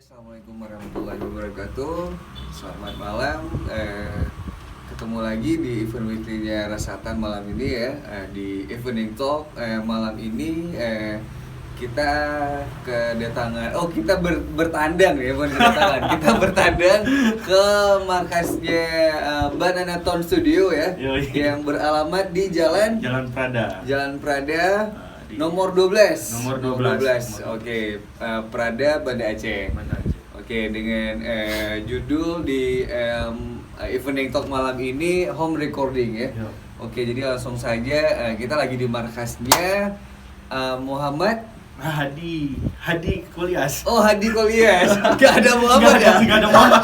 Assalamualaikum warahmatullahi wabarakatuh. Selamat malam. Ketemu lagi di event weekly-nya Rasatan malam ini ya. Di Evening Talk malam ini kita kedatangan. Kita bertandang ya, bukan kedatangan. Kita bertandang ke markasnya Banana Tone Studio ya. Yoi. Yang beralamat di Jalan Prada. Jalan Prada. Nomor 12. Nomor 12. Oke, Prada Banda Aceh. Oke, dengan judul di Evening Talk malam ini home recording ya. Yo. Oke, jadi langsung saja kita lagi di markasnya Muhammad Hadi Kolyas. Oh, Hadi Kolyas. Gak ada Muhammad ya? Gak ada Muhammad.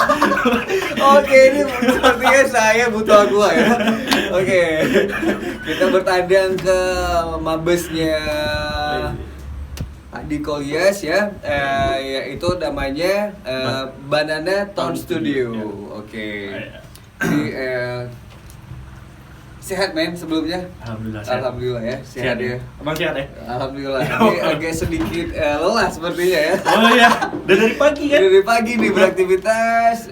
Oke, ini sepertinya saya butuh gua ya. Oke, kita bertandang ke mabesnya Hadi Kolyas ya, yaitu namanya Banana Tone Studio. Oke. Jadi, sehat men sebelumnya? Alhamdulillah ya, sehat ya. Abang sehat ya? Alhamdulillah. Ini agak sedikit lelah sepertinya ya. Oh iya, udah dari pagi kan? Dari pagi nih beraktivitas.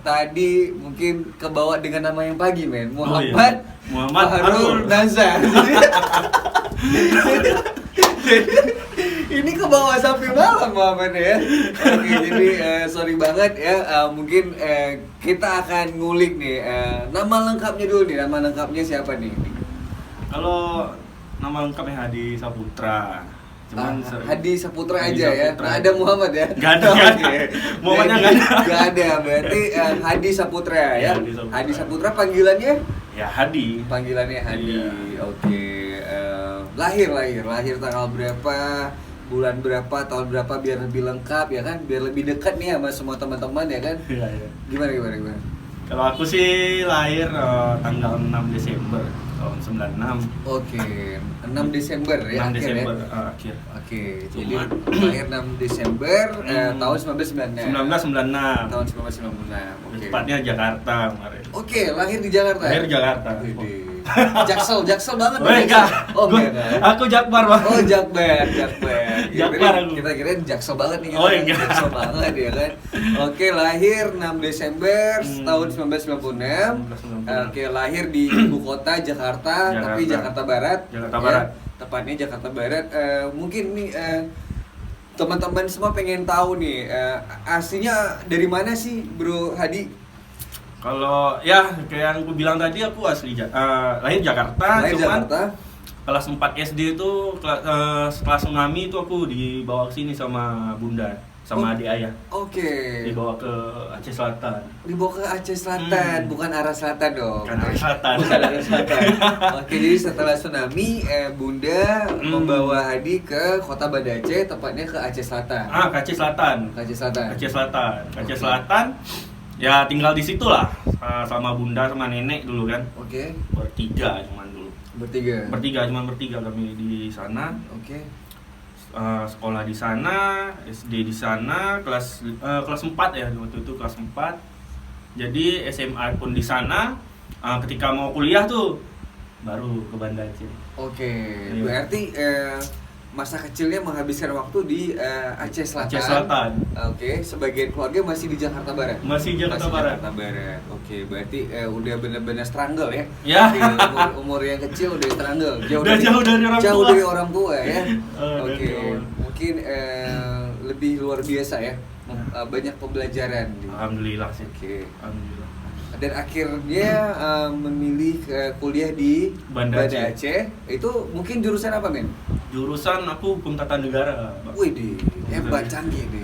Tadi mungkin kebawa dengan nama yang pagi men, Muhammad Harun Nazar. Ini kebawa sampai malam Muhammad ya. Oke, jadi sorry banget ya. Mungkin kita akan ngulik nih nama lengkapnya dulu nih. Nama lengkapnya siapa nih? Kalau nama lengkapnya Hadi Saputra. Cuman Hadi Saputra Hadi aja ya. Saputra. Nggak ada Muhammad ya? Nggak ada. Muhammadnya nggak ada. Nggak ada. Berarti Hadi Saputra ya. Hadi Saputra. Hadi Saputra panggilannya? Ya Hadi. Panggilannya Hadi. Iya. Oke. Lahir tanggal berapa? Bulan berapa? Tahun berapa? Biar lebih lengkap ya kan? Biar lebih dekat nih sama semua teman-teman ya kan? Iya, iya. Gimana? Kalau aku sih lahir tanggal 6 Desember tahun 96. Oke, 6 Desember ya. 6 Desember Ya? akhir. Oke, jadi lahir 6 Desember tahun 1996. 1996. Tahun 1996. Oke. Tepatnya Jakarta kemarin. Oke, lahir di Jakarta. Lahir di Jakarta. Widih. Jaksel banget. Oh enggak. Oh enggak. Aku Jakbar, Bang. Oh Jakbar. Jakbar aku. Kita kirain Jaksel banget nih. Oh, enggak. Jaksel banget ya kan. Oke, lahir 6 Desember tahun 1996. Oke, lahir di ibu kota Jakarta, tapi Jakarta Barat. Jakarta Barat. Tepatnya Jakarta Barat. Mungkin nih teman-teman semua pengen tahu nih aslinya dari mana sih Bro Hadi? Kalau ya kayak yang aku bilang tadi, aku asli lahir Jakarta. Lahir cuman Jakarta. Kelas 4 SD itu kelas tsunami itu aku dibawa ke sini sama bunda, sama adik ayah. Oke. Dibawa ke Aceh Selatan. Dibawa ke Aceh Selatan, bukan arah selatan dong. Bukan arah selatan. Bukan arah selatan. Oke, jadi setelah tsunami, Bunda membawa Hadi ke kota Banda Aceh, tepatnya ke Aceh Selatan. Ke Aceh Selatan. Ke Aceh Selatan. Aceh Selatan. Ya tinggal di situ lah sama bunda sama nenek dulu kan. Oke. Bertiga cuman dulu. Bertiga kami di sana. Oke. Sekolah di sana, SD di sana, kelas 4 ya waktu itu kelas 4. Jadi SMA pun di sana. Ketika mau kuliah tuh baru ke Banda Aceh. Oke. Iya. Berarti masa kecilnya menghabiskan waktu di Aceh Selatan. Aceh Selatan. Oke, sebagian keluarga masih di Jakarta Barat. Masih Jakarta Barat. Oke, berarti udah benar-benar struggle ya. Ya. Di umur yang kecil udah struggle. Jauh dari orang jauh tua. dari orang tua ya. Oke, dari orang. mungkin lebih luar biasa ya. Banyak pembelajaran. Alhamdulillah sih. Oke. Alhamdulillah. Dan akhirnya memilih kuliah di Banda Aceh. Itu mungkin jurusan apa, men? Jurusan aku hukum tata negara, Pak. Wih, hebat, canggih nih.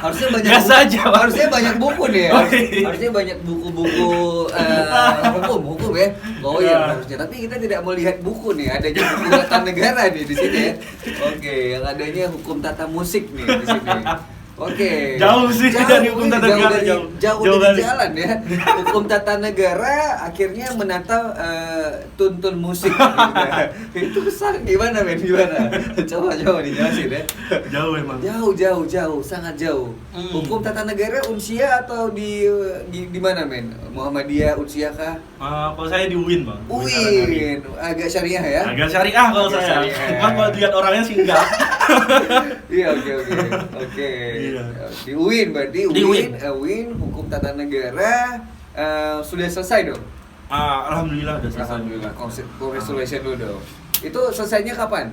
Harusnya banyak Biasa buku, aja, Pak. harusnya banyak buku nih ya. Oh, iya. Harusnya banyak buku-buku hukum ya. Oh iya, harusnya. Tapi kita tidak melihat buku nih. Adanya buku tata negara nih di sini ya. Oke, yang adanya hukum tata musik nih di sini. Oke. Jauh sih dari hukum tata negara, jauh dari jalan ya. Hukum tata negara akhirnya menata tuntun musik. Itu kesan gimana men? Gimana? Coba dijelasin ya. Jauh emang. Jauh, sangat jauh. Hukum tata negara Unsia atau di mana men? Muhammadiyah, Unsia kah? Kalau saya di UIN, Bang. UIN, agak syariah ya? Agak syariah kalau Agak saya. syariah. Cuma kalau lihat orangnya sih enggak. Iya, oke. Iya. Di UIN berarti Di UIN Hukum Tata Negara sudah selesai dong. Alhamdulillah udah selesai. Alhamdulillah. Congratulations dulu dong. Itu selesainya kapan?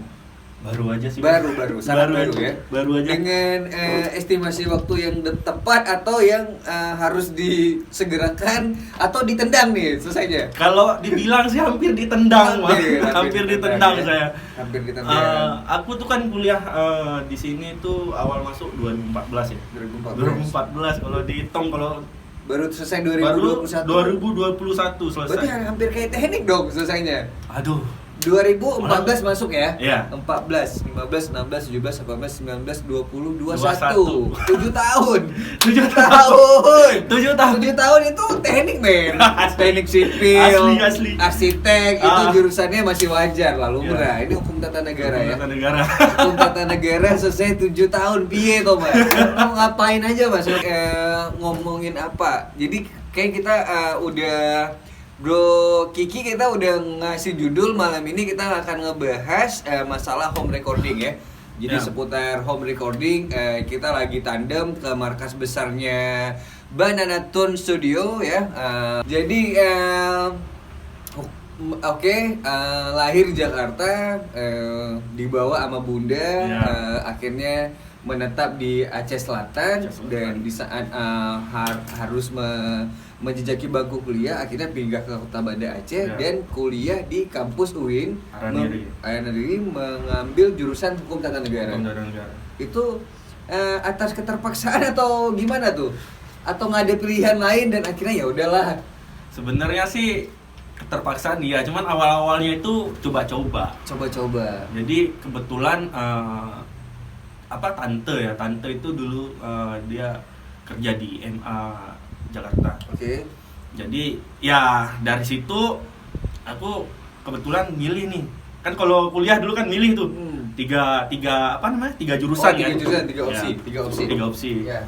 Baru aja sih. Baru, sangat baru ya. Baru aja. Dengan estimasi waktu yang tepat atau yang harus disegerakan atau ditendang nih selesainya. Kalau dibilang sih hampir ditendang, Mas. Hampir ditendang ya. saya. Hampir ditendang. Aku tuh kan kuliah di sini tuh awal masuk 2014 ya. 2014 kalau dihitung kalau baru selesai baru 2021. 2021 selesai. Berarti hampir kayak teknik dong selesainya. Aduh. 2014 masuk ya? Iya. 14, 15, 16, 17, 18, 19, 20, 21. 7 21. tahun. 7 tahun. 7 tahun. 7 tahun itu teknik, men. Teknik sipil. Asli. Arsitek itu jurusannya masih wajar lah, lumrah. Ini hukum tata negara ya. Tata negara. Hukum tata negara selesai 7 tahun. Piye toh, Mas? Mau ngapain aja, Mas? Ngomongin apa? Jadi kayak kita udah Bro Kiki, kita udah ngasih judul malam ini kita akan ngebahas masalah home recording ya. Jadi seputar home recording, kita lagi tandem ke markas besarnya Banana Tone Studio ya. Jadi lahir di Jakarta, dibawa sama bunda, akhirnya menetap di Aceh Selatan. Dan di saat harus menjejaki bangku kuliah, akhirnya pindah ke Kota Banda Aceh dan kuliah di kampus UIN Araniri mengambil jurusan Hukum Tata Negara. Itu atas keterpaksaan atau gimana tuh? Atau nggak ada pilihan lain dan akhirnya ya udahlah? Sebenarnya sih keterpaksaan dia, cuman awal-awalnya itu coba-coba. Jadi kebetulan tante itu dulu dia kerja di MA Jakarta. Oke. Jadi ya dari situ aku kebetulan milih nih. Kan kalau kuliah dulu kan milih tuh. Tiga jurusan kan. Tiga opsi. Ya.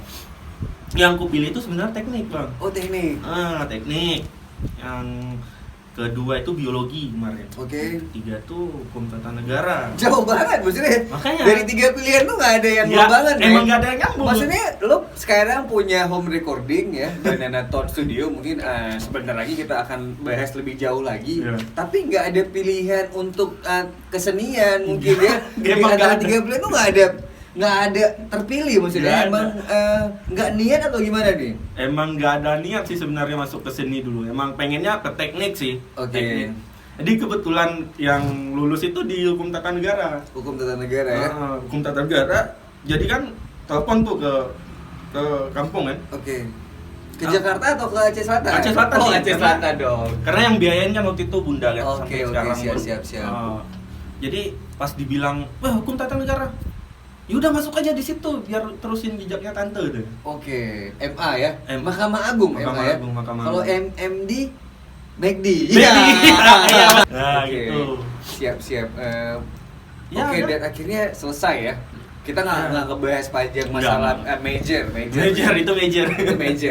Yang aku pilih itu sebenarnya teknik, Bang. Oh, teknik. Teknik. Yang kedua itu biologi kemarin. Oke. Tiga tuh hukum tata negara. Jauh banget maksudnya. Makanya dari 3 pilihan tuh nggak ada yang jauh banget. Emang nggak ada yang nyambung. Maksudnya lo sekarang punya home recording ya, Banana Tone Studio. Mungkin sebentar lagi kita akan bahas lebih jauh lagi. Tapi nggak ada pilihan untuk kesenian mungkin ya. Di antara 3 pilihan tuh nggak ada terpilih maksudnya. Emang nggak niat atau gimana nih? Emang nggak ada niat sih sebenarnya masuk ke seni dulu. Emang pengennya ke teknik sih. Oke. Jadi kebetulan yang lulus itu di Hukum Tata Negara. Hukum Tata Negara ya. Hukum Tata Negara. Jadi kan telepon tuh ke kampung kan. Oke. Ke Jakarta atau ke Aceh Selatan? Aceh Selatan. Oh, Aceh Selatan dong. Karena yang biayain kan waktu itu bunda kan. Oke, siap. Jadi pas dibilang, "Wah, Hukum Tata Negara." Yaudah masuk aja di situ biar terusin jejaknya tante deh. Oke, MA ya. Mahkamah Agung MA ya. Kalau MD McD. Iya. Nah, gitu. Siap. Oke, dan akhirnya selesai ya. Kita nggak ngebahas panjang masalah major. Itu major.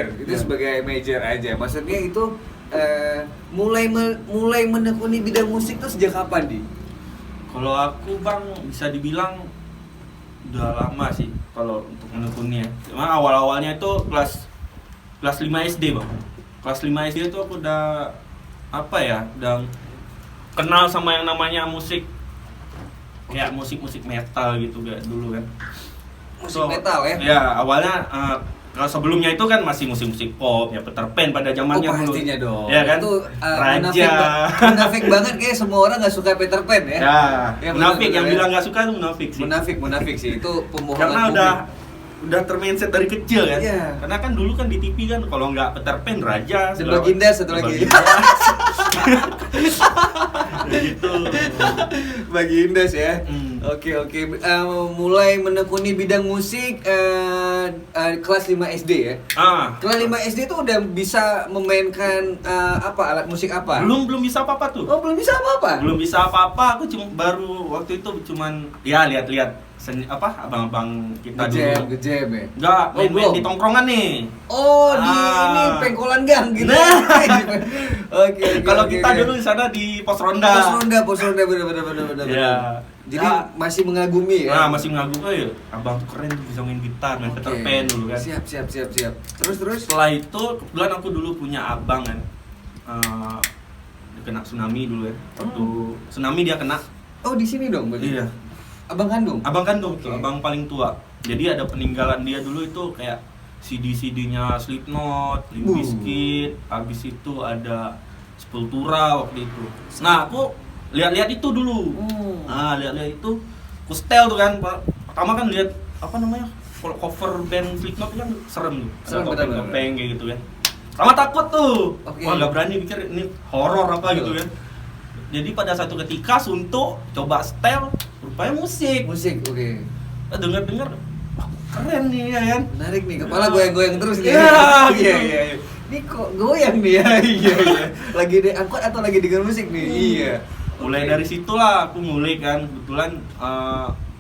Itu sebagai major aja. Maksudnya itu mulai menekuni bidang musik tuh sejak kapan, Di? Kalau aku, Bang, bisa dibilang udah lama sih kalau untuk menekuni ya. Cuma awal-awalnya itu kelas 5 SD, Bang. Kelas 5 SD itu aku udah udah kenal sama yang namanya musik. Kayak musik metal gitu kayak dulu kan. Musik metal ya? Ya, awalnya kalau sebelumnya itu kan masih musik pop ya, Peter Pan pada zamannya dulu. Pastinya dong. Ya kan? Itu Raja. Munafik banget kayak semua orang nggak suka Peter Pan ya. Ya munafik yang bilang nggak suka itu munafik sih. Munafik sih itu pembohongan. Karena udah termindset dari kecil kan. Yeah. Karena kan dulu kan di TV kan kalau nggak Peter Pan Raja. Baginda satu lagi. Gitu. Bagindas ya. Oke. Mulai menekuni bidang musik kelas 5 SD ya. Kelas 5 SD tuh udah bisa memainkan alat musik apa? Belum bisa apa-apa tuh. Oh, belum bisa apa-apa. Belum bisa apa-apa. Aku baru waktu itu cuman ya lihat-lihat abang-abang kita dulu. Ngejam ya? Enggak, main di tongkrongan nih. Oh, di ini pengkolan gang gitu. Oke. Kalau kita dulu di sana di pos ronda. Pos ronda bener. Ya. Jadi Ya. masih mengagumi ya. Nah, masih mengagumi, abang tuh keren tuh bisa main gitar, main Peter Pan dulu kan. Siap. Terus. Setelah itu kebetulan aku dulu punya abang kan, dia kena tsunami dulu ya. Waktu tsunami dia kena. Oh di sini dong berarti. Iya. Abang kandung. Abang kandung tuh, Oke. abang paling tua. Jadi ada peninggalan dia dulu itu kayak CD-CD-nya Slipknot, Limp Bizkit, habis itu ada Sepultura waktu itu. Nah, aku lihat-lihat itu dulu. Nah, lihat-lihat itu, aku setel tuh kan. Pertama kan lihat apa namanya? Cover band Slipknot kan serem tuh. Serem, Ada benar-benar. topeng kayak gitu kan. Sama takut tuh. Oke. Wah, nggak berani pikir ini horor apa gitu kan. Jadi pada satu ketika Suntuk coba setel, rupanya musik. Oke. Dengar-dengar, wah, keren nih ya kan. Menarik nih, kepala goyang-goyang terus nih. Iya, gitu. Iya. Ini kok goyang nih ya? Iya. Lagi di angkot atau lagi dengar musik nih? Iya. Mulai dari situlah aku ngulik kan. Kebetulan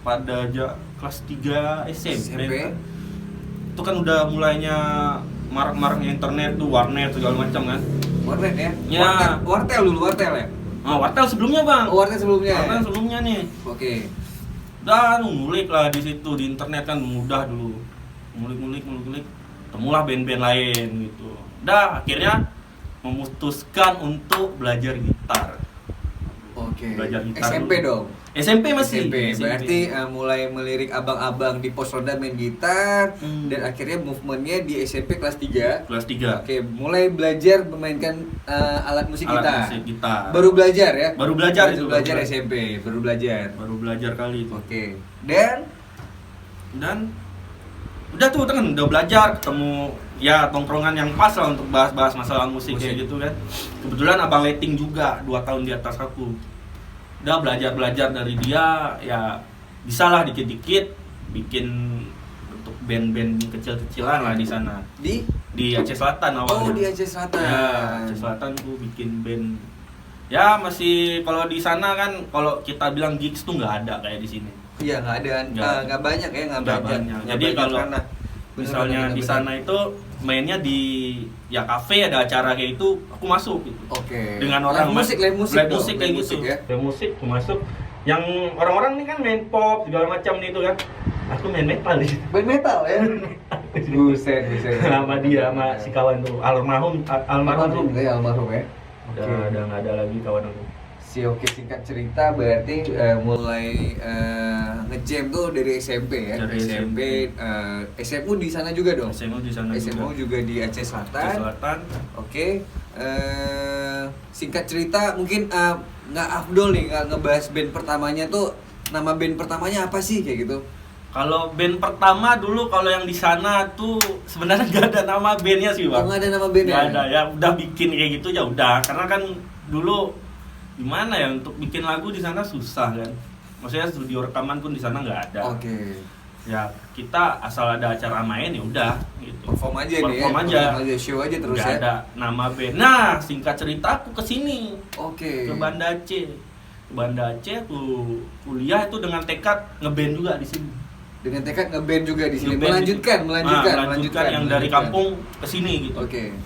pada kelas 3 SMP kan. Itu kan udah mulainya marak-maraknya internet tuh, warnet segala macam kan. Warnet ya? Ya. Wartel dulu, wartel ya? Nah, wartel sebelumnya bang. Oh, wartel sebelumnya. Wartel sebelumnya nih. Oke. Dan ngulik lah di situ di internet kan mudah dulu. Ngulik. Temulah band-band lain gitu. Dah akhirnya memutuskan untuk belajar gitar. Oke. Belajar gitar SMP dulu. dong. SMP masih. SMP. Berarti mulai melirik abang-abang di pos ronda main gitar dan akhirnya movementnya di SMP kelas 3. Kelas 3. Oke, mulai belajar memainkan alat musik Alat musik gitar. Baru belajar ya? Baru belajar itu, belajar baru SMP, baru belajar. Baru belajar kali itu. Oke. Dan Udah tuh kan udah belajar, ketemu ya tongkrongan yang pas lah untuk bahas-bahas masalah musik kayak gitu kan. Kebetulan abang Leting juga 2 tahun di atas aku. Udah belajar dari dia, ya bisa lah dikit-dikit bikin untuk band-band kecil-kecilan lah di sana. Di Aceh Selatan awalnya. Oh, di Aceh Selatan. Ya, Aceh Selatan tuh bikin band. Ya masih kalau di sana kan kalau kita bilang gigs tuh nggak ada kayak di sini. Iya, nggak ada, nggak banyak ya, nggak Nggak banyak. banyak. Nggak Jadi banyak kalau karena misalnya di sana itu mainnya di ya kafe ada acara kayak itu aku masuk gitu. Oke. Dengan orang live musik live dong, musik kayak live gitu. ya. Live musik aku masuk. Yang orang-orang ini kan main pop segala macam itu kan. Aku main metal di situ. Band metal ya. Buset. Sama dia sama si kawan tuh almarhum Almarhum ya. udah nggak ada lagi kawan aku. Oke, singkat cerita berarti mulai nge-jam tuh dari SMP ya. Dari SMP. SMU di sana juga dong. SMU di sana SMU juga di Aceh Aceh Selatan. Selatan. Oke. Singkat cerita mungkin nggak afdol nih nggak ngebahas band pertamanya tuh, nama band pertamanya apa sih kayak gitu? Kalau band pertama dulu kalau yang di sana tuh sebenarnya nggak ada nama bandnya sih bang. Oh, nggak ada nama bandnya? Nggak ada ya, udah bikin kayak gitu ya udah. Karena kan dulu gimana ya untuk bikin lagu di sana susah kan. Maksudnya studio rekaman pun di sana nggak ada. Oke. Ya kita asal ada acara main ya udah gitu. Perform aja nih ya. Perform aja. Show aja terus Nggak ya. ada nama band. Nah singkat cerita aku kesini Oke. ke Banda Aceh. Ke Banda Aceh aku kuliah itu dengan tekad ngeband juga di sini. Dengan tekad ngeband juga di sini. Ngeband Melanjutkan yang dari kampung ke sini gitu. Oke.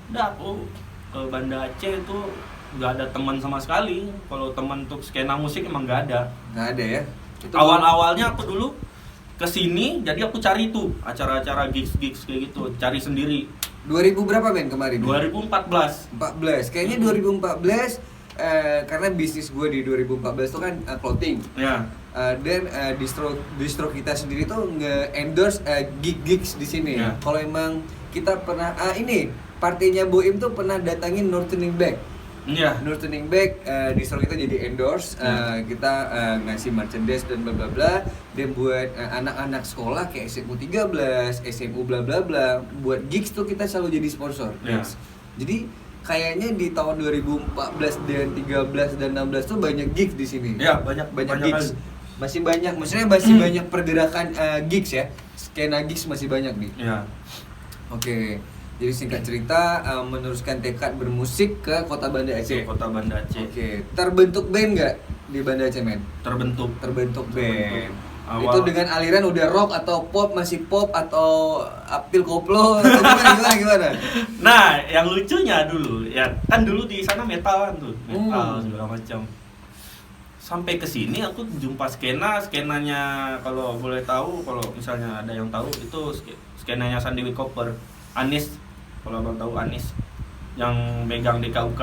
Udah aku ke Banda Aceh itu nggak ada teman sama sekali. Kalau teman untuk skena musik emang nggak ada. Nggak ada ya. Awal-awalnya aku dulu kesini, jadi aku cari tuh acara-acara gigs kayak gitu, cari sendiri. 2000 berapa Ben kemarin? 2014. 14. Kayaknya 2014 karena bisnis gue di 2014 tuh kan clothing. Ya. Dan distro kita sendiri tuh nge-endorse gigs di sini. Ya. Kalau emang kita pernah ini partinya Boim tuh pernah datangin Northern Back. Iya. Northern Back distro kita jadi endorse, kita ngasih merchandise dan bla bla bla. Dan buat anak-anak sekolah kayak SMU 13, SMU bla bla bla, buat gigs tuh kita selalu jadi sponsor. Ya. Jadi kayaknya di tahun 2014 dan 13 dan 16 tuh banyak gigs di sini. Ya, banyak gigs. Masih banyak, maksudnya masih banyak pergerakan gigs ya. Skena gigs masih banyak nih. Ya. Oke. Jadi singkat cerita meneruskan tekad bermusik ke Kota Banda Aceh. Kota Banda Aceh. Oke. Terbentuk band nggak di Banda Aceh, men? Terbentuk band. Awal. Itu dengan aliran udah rock atau pop, masih pop atau Apil Koplo atau gimana? Nah, yang lucunya dulu ya kan dulu di sana metal kan tuh, metal segala macam. sampai ke sini aku jumpa skenanya, kalau boleh tahu, kalau misalnya ada yang tahu itu skenanya Sandy Cooper, Anis, kalau abang tahu Anis yang megang DKUK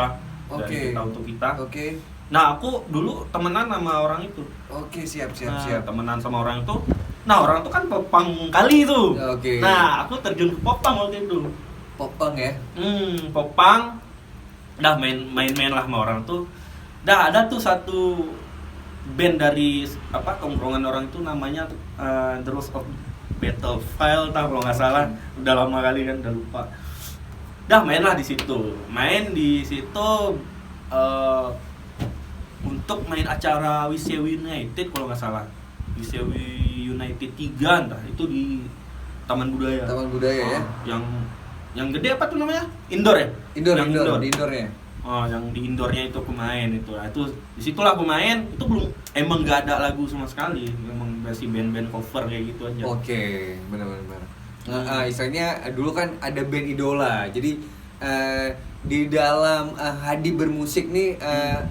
dari Kita Untuk Kita. Oke. Nah aku dulu temenan sama orang itu. Oke, siap. Temenan sama orang itu. Nah orang itu kan popang kali tuh. Oke. Nah aku terjun ke popang waktu itu. Popang ya. Popang. Dah main-main lah sama orang tuh. Dah ada tuh satu band dari tongkrongan orang itu namanya The Rose of Battlefield, kalau nggak salah. Udah lama kali kan, udah lupa. Dah mainlah di situ. Main di situ untuk main acara WCW United kalau nggak salah. WCW United 3 entah itu di Taman Budaya. Taman Budaya ya. Yang gede apa tuh namanya? Indoor ya? Indoor. Di indoornya. Yang di indoornya itu aku main itu. Nah, itu disitulah aku main. Itu belum, emang nggak ada lagu sama sekali. Emang versi band-band cover kayak gitu aja. Oke, benar. Istilahnya dulu kan ada band idola. Jadi di dalam Hadi bermusik nih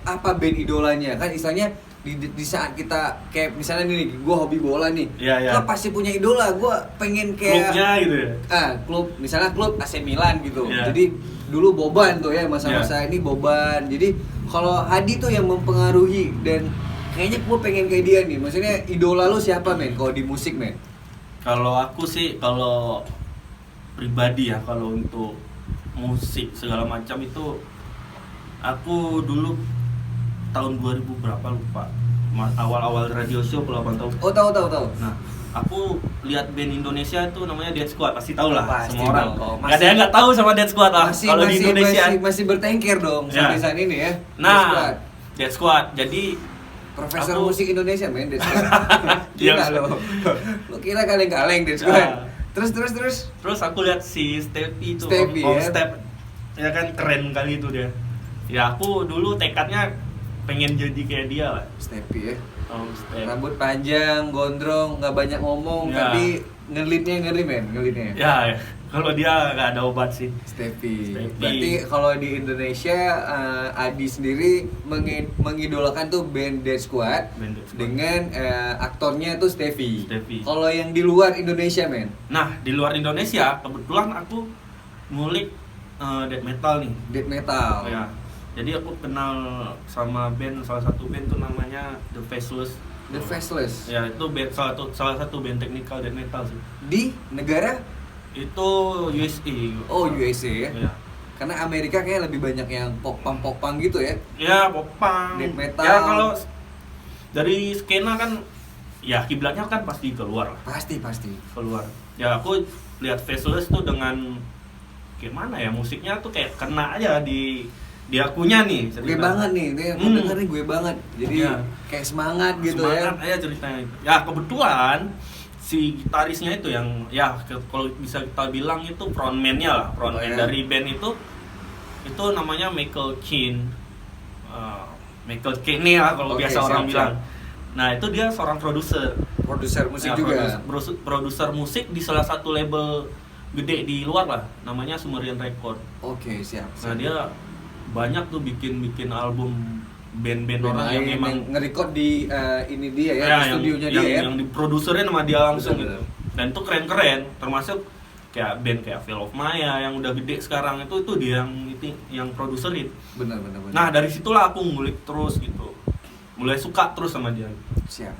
apa band idolanya? Kan istilahnya di saat kita kayak misalnya nih, gue hobi bola nih, lo pasti punya idola. Gue pengen kayak klubnya gitu ya. Klub misalnya klub AC Milan gitu. Jadi dulu Boban tuh ya, masa-masa ini Boban. Jadi kalau Hadi tuh yang mempengaruhi dan kayaknya gue pengen kayak dia nih. Maksudnya idola lo siapa men? Kalau di musik men? Kalau aku sih, kalau pribadi ya, kalau untuk musik segala macam itu, aku dulu tahun 2000 berapa lupa, awal-awal radio show kalau abang tahu. Oh tahu. Nah, aku lihat band Indonesia itu namanya Dead Squad, pasti tahu lah semua orang. Gak ada yang nggak tahu sama Dead Squad lah kalau di Indonesia. Masih bertengker dong sampai saat ini ya. Nah, Dead Squad. Jadi Profesor musik Indonesia men, Dead Squad. Gila lo kira kaleng-kaleng Dead Squad. Terus aku lihat si Stevie itu, Step ya kan keren kali itu dia. Ya aku dulu tekadnya pengen jadi kayak dia lah. Stevie ya. Step. Rambut panjang, gondrong, nggak banyak ngomong, tapi ngelitnya ngeri men, ngelitnya. Ya. Kalau dia nggak ada obat sih. Stevie. Berarti kalau di Indonesia Adi sendiri mengidolakan tuh band Dead Squad. Dengan aktornya tuh Stevie. Kalau yang di luar Indonesia men? Nah di luar Indonesia kebetulan aku ngulik death metal nih. Death metal. Ya. Jadi aku kenal sama salah satu band tuh namanya The Faceless. The Faceless. Ya itu salah satu band technical death metal sih. Di negara? Itu USA. Oh USA ya. Ya. Karena Amerika kayak lebih banyak yang pop-punk gitu ya. Ya pop-punk. Death metal. Ya kalau dari skena kan, ya kiblatnya kan pasti keluar lah. Pasti keluar. Ya aku lihat Faceless tuh dengan gimana ya, musiknya tuh kayak kena aja di akunya nih. Gue banget nih, aku denger nih gue banget. Jadi kayak semangat gitu ya. Semangat aja ceritanya. Ya kebetulan si gitarisnya itu yang kalau bisa kita bilang itu frontman-nya lah, dari band itu namanya Michael Caine. Michael Caine lah kalau biasa orang bilang. Nah, itu dia seorang produser musik juga. Produser musik di salah satu label gede di luar lah, namanya Sumerian Record. Oke, siap. Nah, dia banyak tuh bikin album band-band orang yang memang nge-record di ini dia ya, di studionya dia ya. Yang diproduserin sama dia langsung gitu. Dan itu keren-keren, termasuk kayak band kayak Veil of Maya yang udah gede sekarang itu dia yang produserin. Benar. Nah, dari situlah aku ngulik terus gitu. Mulai suka terus sama dia. Siap.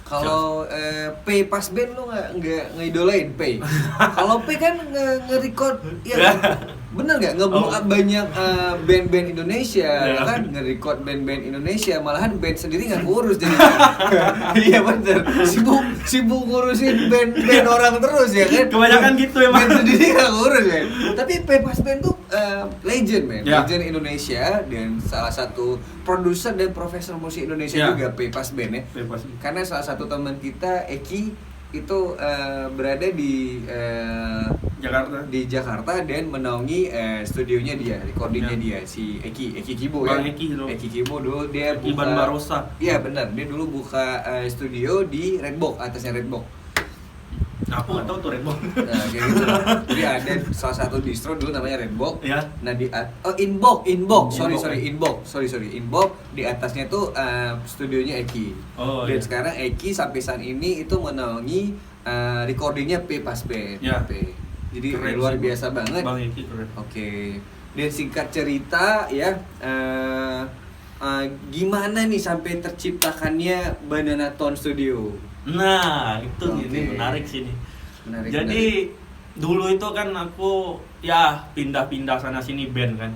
Kalau P pas band lu nggak ngidolain P. Kalau P kan nge-record ya bener nggak nge-blow up banyak band-band Indonesia kan, nge-record band-band Indonesia, malahan band sendiri nggak ngurus jadi. Iya bener, sibuk ngurusin band orang terus ya kan. Kebanyakan gitu emang. Band sendiri nggak ngurus ya. Tapi P pas band tuh legend men, legend Indonesia dan salah satu produser dan profesor musik Indonesia juga P pas band ya. Karena salah satu teman kita Eki itu berada di Jakarta dan menaungi studionya dia, recordingnya dia si Eki Kibo ya. Eki Kibo dulu dia buka Iban Barosa. Iya benar, dia dulu buka studio di Redbox, atasnya Redbox. Nah, aku nggak tahu tuh Red Bull. Nah, kayak gitu. Jadi ada salah satu distro dulu namanya Redbox. Ya. Nah Inbox. Inbox, Sorry. Inbox di atasnya tuh studionya Eki. Oh, Dan iya. sekarang Eki sampai saat ini itu menaungi recordingnya P Pas Band. Ya. P. Jadi Keren luar sih, biasa banget. Bang Eki keren. Oke. Dan singkat cerita ya, gimana nih sampai terciptakannya Banana Tone Studio? Nah, itu Oke. ini menarik sih nih. Menarik. Jadi dulu itu kan aku ya pindah-pindah sana sini band kan.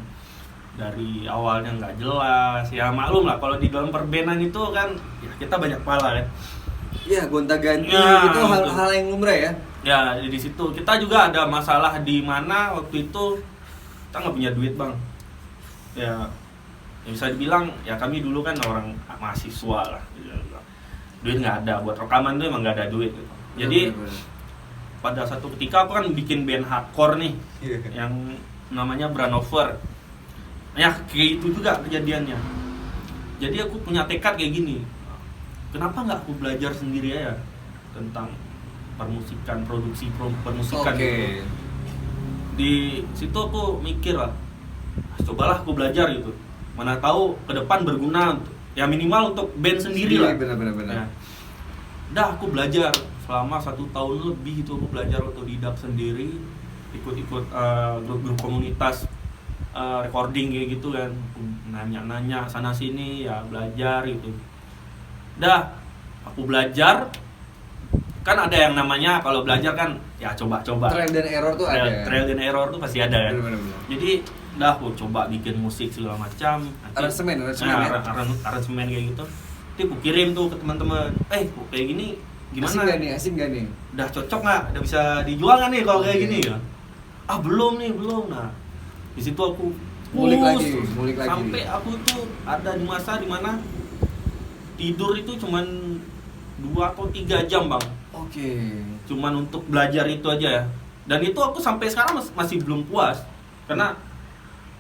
Dari awalnya nggak jelas, ya maklum lah kalau di dalam perbandan itu kan ya kita banyak pala kan. ya gonta-ganti Ya, itu gitu. hal yang lumrah ya. Ya di situ kita juga ada masalah di mana waktu itu kita nggak punya duit bang. Ya bisa dibilang ya kami dulu kan orang mahasiswa lah. Duit nggak ada buat rekaman tuh emang nggak ada duit. Gitu. Jadi pada satu ketika aku kan bikin band hardcore nih yang namanya Branover. Ya kayak itu juga kejadiannya. Jadi aku punya tekad kayak gini. Kenapa nggak aku belajar sendiri aja tentang permusikan, produksi permusikan Oke. gitu. Di situ aku mikir lah, cobalah aku belajar gitu. Mana tahu ke depan berguna untuk ya minimal untuk band sendiri lah. Benar. Ya. Dah aku belajar selama 1 tahun lebih itu aku belajar otodidak sendiri, ikut-ikut grup-grup komunitas recording kayak gitu kan, nanya-nanya sana sini ya belajar gitu. Dah aku belajar, kan ada yang namanya kalau belajar kan ya coba-coba. Trial dan error tuh ada. Trial dan error tuh pasti ada kan. Benar. Jadi dah aku coba bikin musik segala macam. Aransemen Nah, ya. aransemen kayak gitu. Nanti aku kirim tuh ke teman-teman. Kok kayak gini gimana? Asik gak nih? Udah cocok nggak? Udah bisa dijual nggak nih kalau kayak gini ya? Belum. Nah, di situ aku Ngulik lagi. sampai aku tuh ada di masa dimana tidur itu cuman 2 atau 3 jam bang. Oke. Cuman untuk belajar itu aja ya. Dan itu aku sampai sekarang masih belum puas. Karena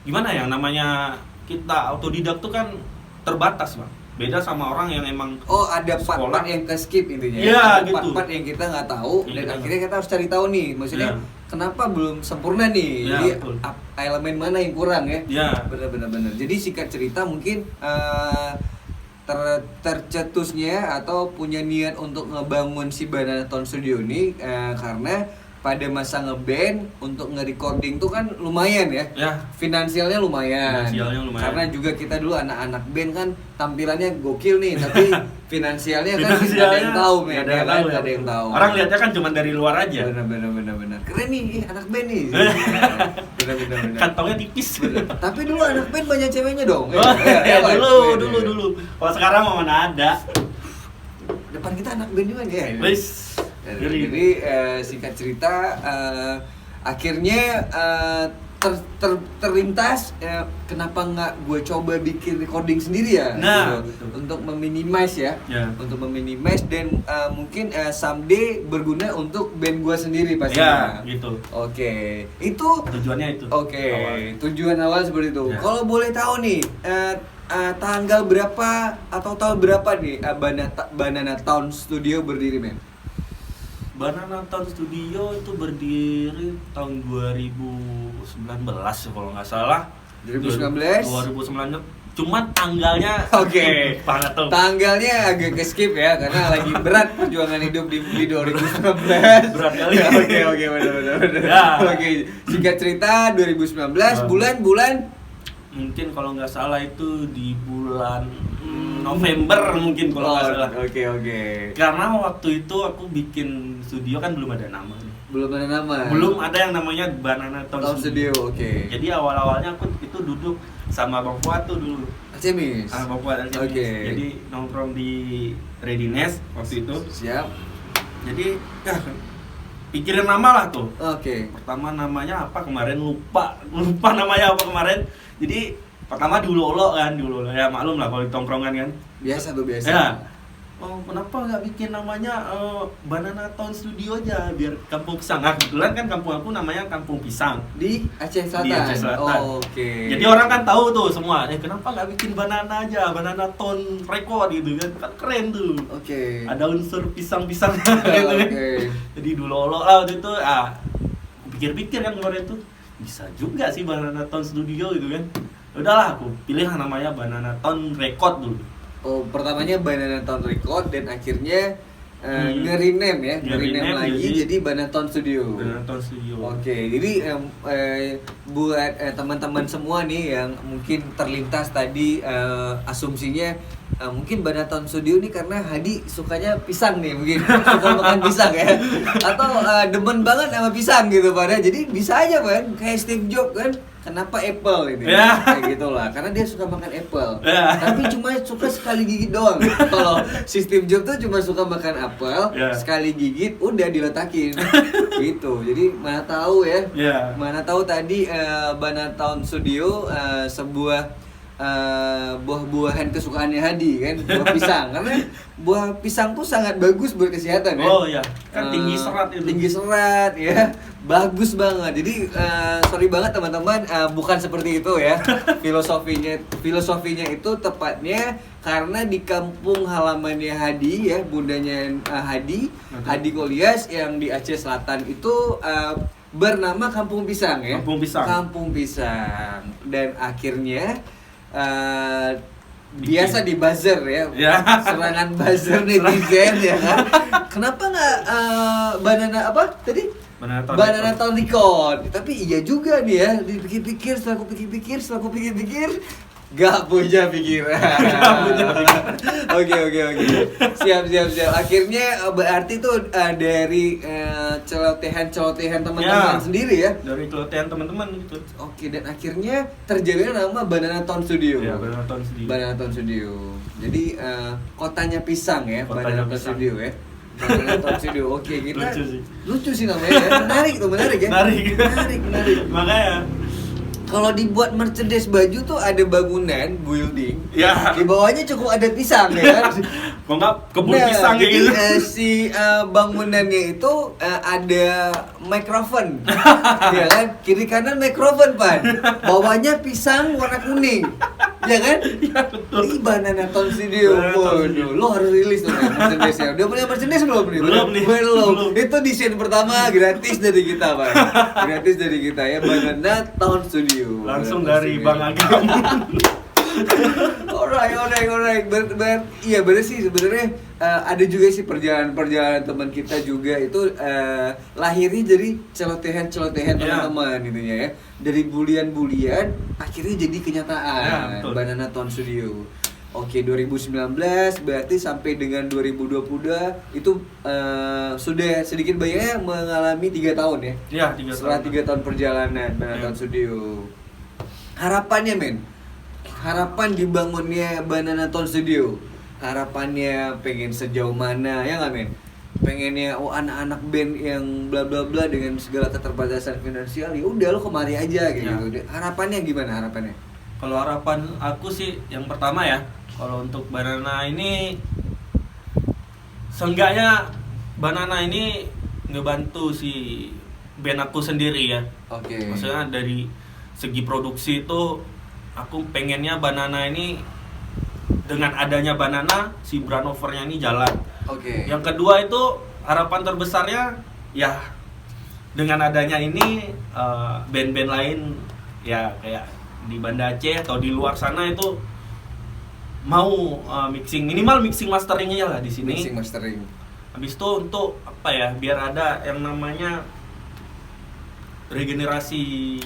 gimana ya namanya kita autodidak tuh kan terbatas bang. Beda sama orang yang emang Ada sekolah. part-part yang ke skip intinya. Iya, Ada gitu. Part-part yang kita nggak tahu Yang dan kita akhirnya kita harus cari tahu nih. Maksudnya Iya. kenapa belum sempurna nih? Iya, Jadi betul. elemen mana yang kurang ya? ya Benar. Jadi singkat cerita mungkin tercetusnya atau punya niat untuk ngebangun si Banana Tone Studio ini karena pada masa ngeband untuk nge-recording tuh kan lumayan ya. ya Finansialnya lumayan. Karena juga kita dulu anak-anak band kan tampilannya gokil nih, tapi finansialnya kan nggak ada yang tahu, men. Nggak ada yang tahu. Orang lihatnya kan cuma dari luar aja. Benar. Keren nih, anak band nih. Benar. Kantongnya tipis. Tapi dulu anak band banyak ceweknya dong. Dulu. Kalau sekarang mana ada. Depan kita anak band juga ya. Wis. Jadi singkat cerita akhirnya terlintas kenapa nggak gue coba bikin recording sendiri ya, Nah, gitu. Untuk meminimize ya, untuk meminimize dan mungkin someday berguna untuk band gue sendiri pastinya. Ya, gitu. Oke, itu Tujuannya itu. Oke, Awal. tujuan awal seperti itu. Ya. Kalau boleh tahu nih, tanggal berapa atau tahun berapa nih Banana Tone Studio berdiri, men? Banana Tone Studio itu berdiri tahun 2019 kalau nggak salah. 2019? 2019. Cuman tanggalnya Oke. banget tuh. Tanggalnya agak ke skip ya karena lagi berat perjuangan hidup di 2019. Berat kali. Oke, benar. Ya. Oke, singkat cerita 2019 bulan Mungkin kalau nggak salah itu di bulan November mungkin kalau nggak salah. Oke. Karena waktu itu aku bikin studio kan belum ada nama. Belum ada nama. Belum ada yang namanya Banana Tone Tone Studio, oke. Jadi awal-awalnya aku itu duduk sama Bang Fuad tuh dulu. Alchemis. Bang Fuad Alchemis. Oke. Jadi nongkrong di Readiness waktu itu. Siap. Jadi ya pikirin nama lah tuh. Oke. Pertama namanya apa kemarin lupa namanya apa kemarin. Jadi pertama dulu ya maklum lah kalau di tongkrongan kan. Biasa. Ya. oh kenapa nggak bikin namanya Banana Town Studio aja biar kampung pisang. Nah kebetulan kan kampung aku namanya Kampung Pisang Di Aceh Selatan. di Aceh Selatan. Oh, oke. Jadi orang kan tahu tuh semua, kenapa nggak bikin banana aja, Banana Town Record gitu kan keren tuh. Oke. Ada unsur pisang-pisangnya gitu kan. Oke. Jadi dulu lah waktu itu, aku pikir-pikir kan kemarin tuh bisa juga sih Banana Town Studio gitu kan. Udahlah aku pilih namanya Banana Town Record dulu. Oh, pertamanya Banana Town Record dan akhirnya nge-rename ya, nge-rename lagi jadi Banana Town Studio. Banana Town Studio. Oke, jadi buat teman-teman semua nih yang mungkin terlintas tadi asumsinya mungkin Banana Town Studio nih karena Hadi sukanya pisang nih mungkin suka makan pisang ya atau demen banget sama pisang gitu pada jadi bisa aja kan kayak Steve Jobs kan kenapa Apple ini kayak gitulah karena dia suka makan apple tapi cuma suka sekali gigit doang kalau si Steve Jobs tuh cuma suka makan apel sekali gigit udah diletakin gitu jadi mana tahu ya mana tahu tadi Banana Town Studio sebuah buah-buahan kesukaannya Hadi kan buah pisang karena buah pisang tuh sangat bagus buat kesehatan ya. Oh iya, kan tinggi serat itu. Tinggi serat ya. Bagus banget. Jadi sorry banget teman-teman bukan seperti itu ya. Filosofinya itu tepatnya karena di kampung halamannya Hadi ya, bundanya Hadi Kolyas yang di Aceh Selatan itu bernama Kampung Pisang ya. Kampung Pisang. Dan akhirnya biasa di buzzer ya, serangan buzzer netizen ya kan. Kenapa nggak banana apa tadi? Banana Town Record. Tapi iya juga nih ya, dipikir-pikir, setelah aku pikir-pikir, gak punya pikiran. Oke. Siap. Akhirnya berarti tuh dari celotehan teman-teman sendiri ya. Dari celotehan teman-teman gitu. Oke, dan akhirnya terjadi nama Banana Town Studio. Iya, Banana Town Studio. Jadi kotanya pisang ya, Banana Town Studio ya. Banana Town Studio. Oke, kita lucu sih namanya ya. Menarik ya. Menarik. Makanya kalau dibuat merchandise baju tuh ada bangunan, building. Ya. Di bawahnya cukup ada pisang ya kan. Kok nggak kebun pisang kayak gitu. Si bangunannya itu ada mikrofon. Ya kan? Kiri kanan mikrofon, Pan. Bawahnya pisang warna kuning. Ya kan? Iya betul. Ini Banana Town Studio. Waduh, lo harus rilis tuh merchandise-nya. Udah punya merchandise belum nih? Belum. Itu desain pertama gratis dari kita, Pak. Gratis dari kita ya Banana Town Studio. Langsung dari Bang Agam. Alright. Iya bener sih sebenarnya ada juga sih perjalanan teman kita juga itu lahirnya dari celotehan teman-teman intinya ya. Dari bulian akhirnya jadi kenyataan Banana Town Studio. Oke, 2019 berarti sampai dengan 2022 itu sudah sedikit banyaknya mengalami 3 tahun ya? Iya, 3 tahun. Setelah 3 tahun perjalanan Banana Town Studio. Harapannya harapan dibangunnya Banana Town Studio. Harapannya pengen sejauh mana ya nggak men? Pengennya anak-anak band yang bla bla bla dengan segala keterbatasan finansial ya udah lo kemari aja gitu. Harapannya gimana harapannya? Kalau harapan aku sih yang pertama ya, kalau untuk Banana ini seenggaknya Banana ini ngebantu si band aku sendiri ya. Oke. Maksudnya dari segi produksi itu aku pengennya Banana ini dengan adanya Banana si brand overnya ini jalan. Oke. Yang kedua itu harapan terbesarnya ya dengan adanya ini band-band lain ya kayak di Banda Aceh atau di luar sana itu mau minimal mixing masteringnya lah di sini. Mixing mastering. Habis itu untuk apa ya biar ada yang namanya regenerasi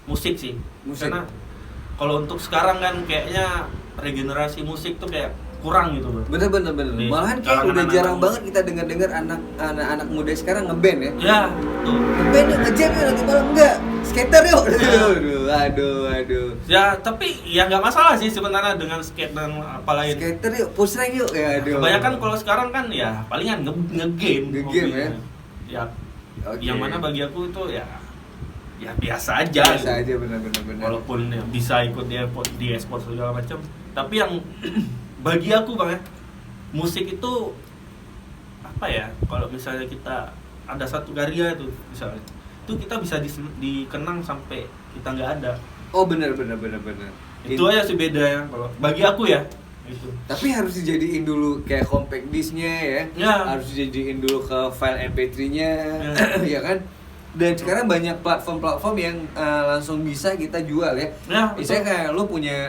musik sih. Karena kalau untuk sekarang kan kayaknya regenerasi musik tuh kayak kurang gitu loh. Bener. Malahan kayak udah jarang banget kita dengar anak muda sekarang ngeband ya. Ya, tuh. Ngeband yuk, ngejam yuk nanti malam enggak. Skater yuk. Aduh. Ya, tapi ya nggak masalah sih sebenarnya dengan skate dan apa lain. Skater yuk, push rank yuk. Ya aduh. Kebanyakan kalau sekarang kan ya palingan nge-game ya. Ya. Okay. Yang mana bagi aku itu ya biasa aja. Biasa aja benar. Walaupun ya, bisa ikut di e-sport segala macam. Tapi yang bagi aku Bang ya, musik itu apa ya, kalau misalnya kita ada satu karya itu misalnya, itu kita bisa dikenang sampai kita nggak ada. Oh benar. Itu aja sih beda ya kalau bagi aku ya itu. Tapi harus dijadiin dulu kayak compact disknya ya. Harus dijadiin dulu ke file MP3-nya ya kan. Dan sekarang banyak platform-platform yang langsung bisa kita jual ya. Misalnya kayak lu punya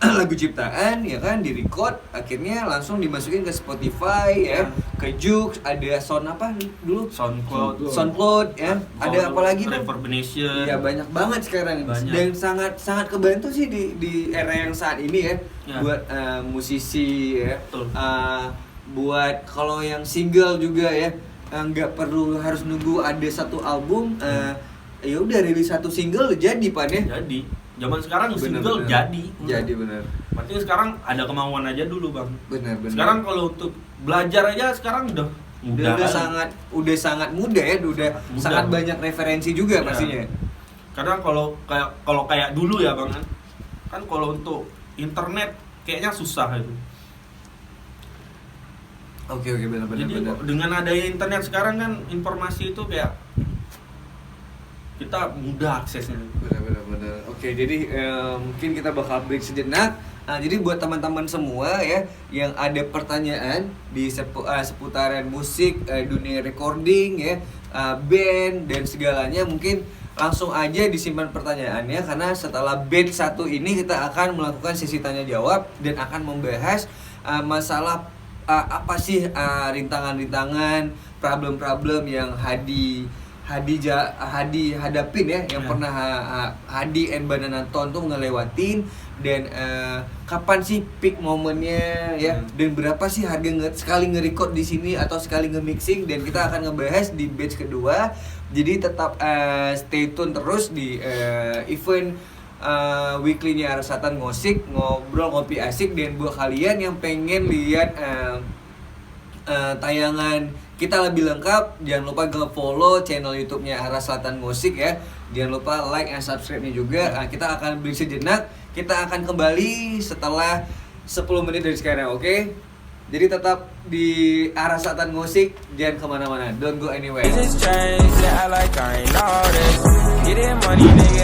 lagu ciptaan ya kan, di-record, akhirnya langsung dimasukin ke Spotify ya, ke Joox, ada sound apa dulu? SoundCloud ya. Ada apa lagi tuh? Reverb Nation. Ya banyak banget sekarang. Dan sangat kebantu sih di era yang saat ini ya. Buat musisi ya. Buat kalau yang single juga ya. Nggak perlu harus nunggu ada satu album, ya udah rilis satu single jadi Pan ya. Jadi zaman sekarang single jadi benar. Berarti sekarang ada kemauan aja dulu Bang. Benar. Sekarang kalau untuk belajar aja sekarang udah sangat mudah ya, sangat banyak referensi juga pastinya. Karena kalau kayak dulu ya Bang kan kalau untuk internet kayaknya susah itu. Oke, benar. Jadi dengan adanya internet sekarang kan informasi itu kayak kita mudah aksesnya. Benar. Oke, jadi mungkin kita bakal break sejenak. Jadi buat teman-teman semua ya yang ada pertanyaan di seputaran musik, dunia recording ya, band dan segalanya, mungkin langsung aja disimpan pertanyaannya, karena setelah batch 1 ini kita akan melakukan sesi tanya jawab dan akan membahas masalah apa sih rintangan-rintangan, problem-problem yang Hadi hadapin ya, yang pernah Hadi and Bananaton tuh ngelewatin, dan kapan sih peak momennya ya, dan berapa sih harga sekali nge-record di sini atau sekali nge-mixing, dan kita akan ngebahas di batch kedua. Jadi tetap stay tune terus di event weekly-nya Arasatan Ngosik, ngobrol ngopi asik. Dan buat kalian yang pengen lihat tayangan kita lebih lengkap, jangan lupa follow channel YouTube-nya Arasatan Ngosik ya. Jangan lupa like and subscribe-nya juga. Kita akan break sejenak, kita akan kembali setelah 10 menit dari sekarang, oke? Jadi tetap di Arasatan Ngosik, jangan kemana-mana, don't go anywhere. Getting money, nigga,